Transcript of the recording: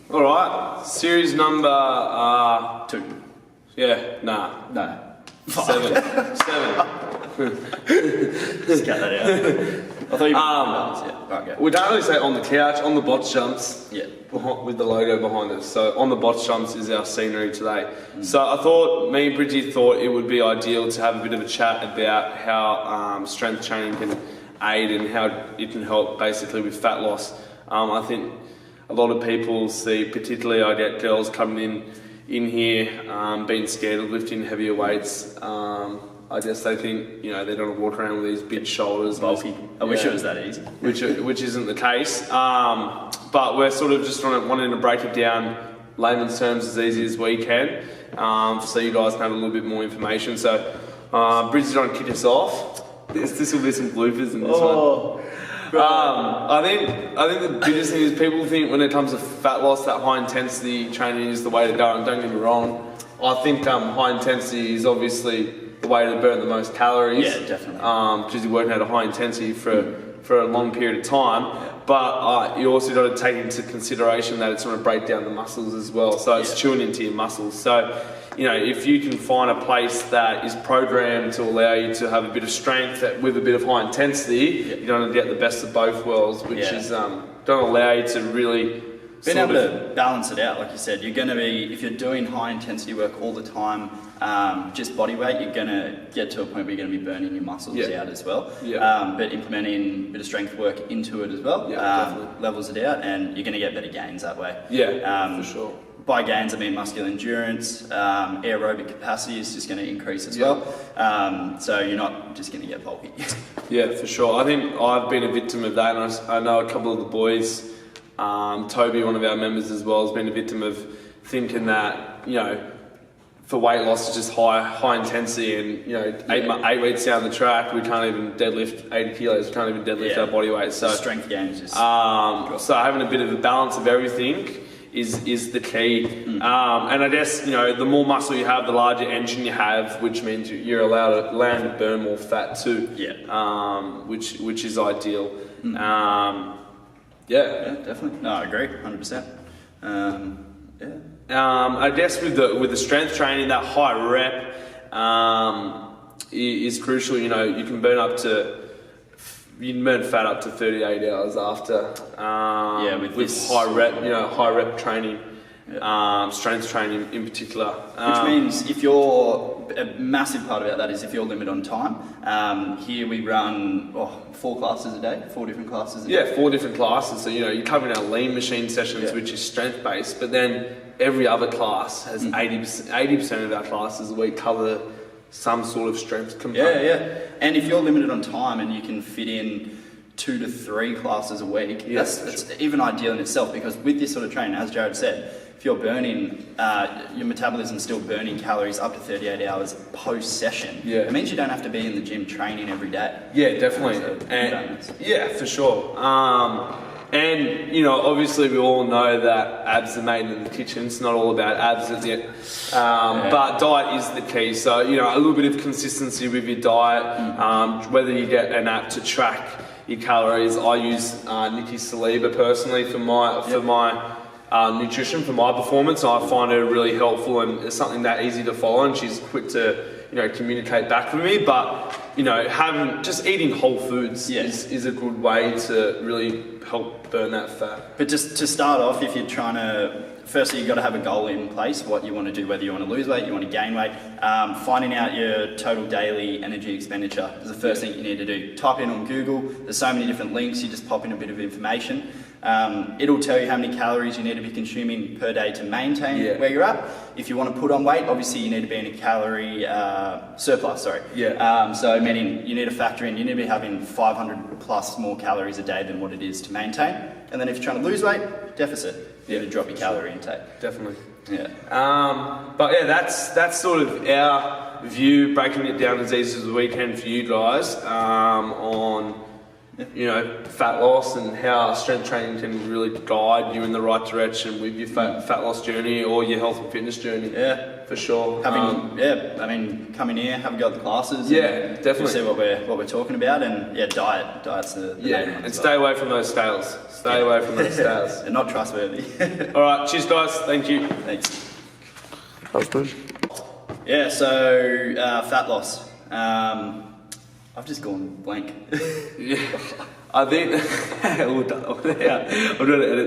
All right, series number 2. yeah, nah, No. 7. Just cut that out. I thought you meant yeah. Right, go. We don't really say on the couch, on the box jumps. Yeah. With the logo behind us. So on the box jumps is our scenery today. So I thought, me and Bridgie thought it would be ideal to have a bit of a chat about how strength training can aid and how it can help basically with fat loss. I think a lot of people see, particularly I get girls coming in here being scared of lifting heavier weights. I guess they think, you know, they don't want to walk around with these big shoulders. Bulky. I wish it was that easy. Which isn't the case. But we're sort of just wanting to break it down layman's terms as easy as we can, so you guys can have a little bit more information. So, Bridget's going to kick us off. This will be some bloopers in this one. I think the biggest thing is people think when it comes to fat loss that high intensity training is the way to go, and don't get me wrong. I think high intensity is obviously the way to burn the most calories. Yeah, definitely. Because you're working at a high intensity for a long period of time. But you also got to take into consideration that it's going to break down the muscles as well. So it's chewing into your muscles. So, you know, if you can find a place that is programmed to allow you to have a bit of strength with a bit of high intensity, you're going to get the best of both worlds, which is going to allow you to really being able to balance it out. Like you said, you're going to be, if you're doing high intensity work all the time, just body weight, you're going to get to a point where you're going to be burning your muscles out as well. But implementing a bit of strength work into it as well levels it out, and you're going to get better gains that way. For sure. By gains, I mean muscular endurance, aerobic capacity is just going to increase as well. So you're not just going to get bulky. Yeah, for sure. I think I've been a victim of that, and I know a couple of the boys, Toby, one of our members as well, has been a victim of thinking that, you know, for weight loss it's just high intensity, and, you know, 8 weeks down the track we can't even deadlift 80 kilos, we can't even deadlift our body weight. So strength gains just so having a bit of a balance of everything is the key. And I guess, you know, the more muscle you have, the larger engine you have, which means you're allowed to burn more fat too. Which is ideal. Definitely. No, I agree, 100%. I guess with the strength training, that high rep is crucial. You know, you can burn fat up to 38 hours after. With high rep training, strength training in particular. Which means if you're, a massive part about that is if you're limited on time. Here we run 4 classes a day, 4 different classes a day. Yeah, 4 different classes. So, you know, you're covering our lean machine sessions, which is strength based, but then every other class has 80% of our classes a week cover some sort of strength component. And if you're limited on time and you can fit in 2 to 3 classes a week, that's even ideal in itself, because with this sort of training, as Jared said, if you're burning, your metabolism's still burning calories up to 38 hours post-session. It means you don't have to be in the gym training every day. Yeah, definitely. For sure. And, you know, obviously we all know that abs are made in the kitchen. It's not all about abs, is it? But diet is the key. So, you know, a little bit of consistency with your diet, whether you get an app to track your calories. I use Nikki Saliba personally for my nutrition, for my performance. I find her really helpful, and it's something that easy to follow, and she's quick to, you know, communicate back with me. But, you know, eating whole foods is a good way to really help burn that fat. But just to start off, if you're trying to, firstly you've got to have a goal in place, what you want to do, whether you want to lose weight, you want to gain weight. Finding out your total daily energy expenditure is the first thing you need to do. Type in on Google, there's so many different links, you just pop in a bit of information. It'll tell you how many calories you need to be consuming per day to maintain where you're at. If you want to put on weight, obviously you need to be in a calorie surplus, so meaning you need to factor in, you need to be having 500 plus more calories a day than what it is to maintain. And then if you're trying to lose weight, deficit. You need to drop your calorie intake. Definitely. That's sort of our view, breaking it down as easy as we can for you guys, on you know, fat loss and how strength training can really guide you in the right direction with your fat loss journey or your health and fitness journey. Yeah, for sure. Come in here, have a go at the classes. Yeah, and definitely. See what we're talking about, and diet's the main one and as stay well. away from those scales. Stay away from those scales. They're not trustworthy. All right, cheers, guys. Thank you. Thanks. That's good. Yeah, so fat loss. I've just gone blank. Yeah, I think we're done. I'm trying to edit